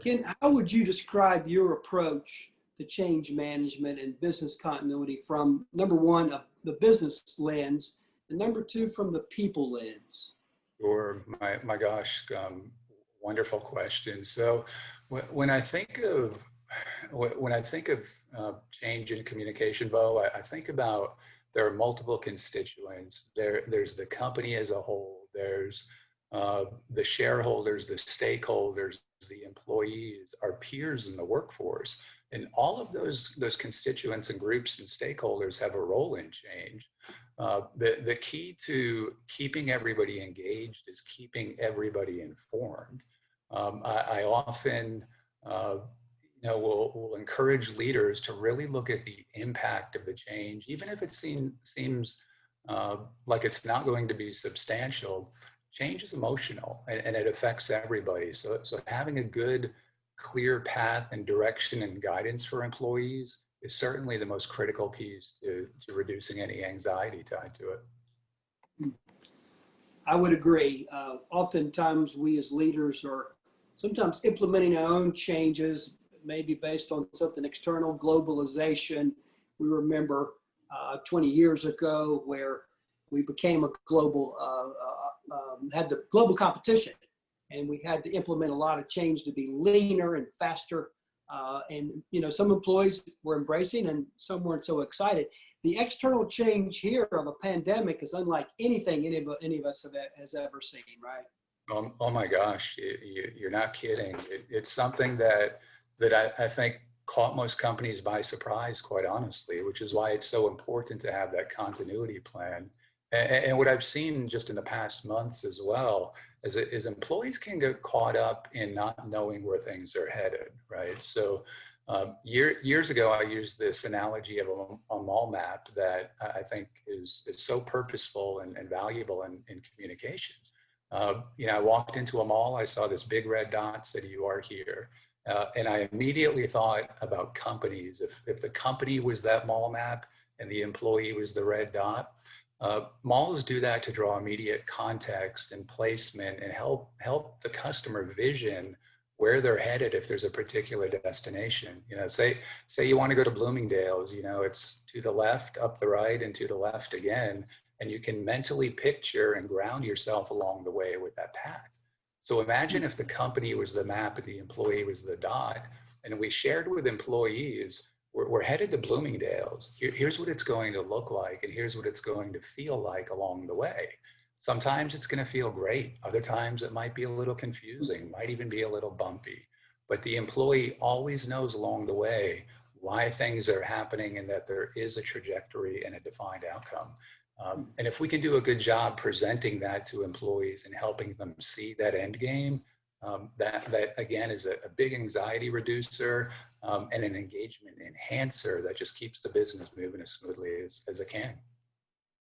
Ken, how would you describe your approach to change management and business continuity from number one, the business lens, and number two, from the people lens? Or my gosh, wonderful question. So when I think of change in communication, Bo, I think about there are multiple constituents. There's the company as a whole. There's the shareholders, the stakeholders, the employees, our peers in the workforce, and all of those constituents and groups and stakeholders have a role in change. The key to keeping everybody engaged is keeping everybody informed. I often will encourage leaders to really look at the impact of the change, even if it seems like it's not going to be substantial. Change is emotional and it affects everybody. So having a good, clear path and direction and guidance for employees is certainly the most critical piece to reducing any anxiety tied to it. I would agree. Oftentimes we as leaders are sometimes implementing our own changes, maybe based on something external, globalization. We remember 20 years ago where we became a global, had the global competition, and we had to implement a lot of change to be leaner and faster. And some employees were embracing and some weren't so excited. The external change here of a pandemic is unlike anything any of us has ever seen, right? Oh my gosh, you're not kidding. It's something that I think caught most companies by surprise, quite honestly, which is why it's so important to have that continuity plan. And what I've seen just in the past months as well is employees can get caught up in not knowing where things are headed, right? So years ago, I used this analogy of a mall map that I think is so purposeful and valuable in communication. I walked into a mall, I saw this big red dot said, "You are here." And I immediately thought about companies. If the company was that mall map and the employee was the red dot, malls do that to draw immediate context and placement and help the customer vision where they're headed if there's a particular destination. Say you want to go to Bloomingdale's, it's to the left, up the right, and to the left again, and you can mentally picture and ground yourself along the way with that path. So imagine if the company was the map and the employee was the dot, and we shared with employees, we're headed to Bloomingdale's. Here's what it's going to look like, and here's what it's going to feel like along the way. Sometimes it's going to feel great. Other times it might be a little confusing, might even be a little bumpy. But the employee always knows along the way why things are happening and that there is a trajectory and a defined outcome. And if we can do a good job presenting that to employees and helping them see that end game, that again is a big anxiety reducer and an engagement enhancer that just keeps the business moving as smoothly as it can.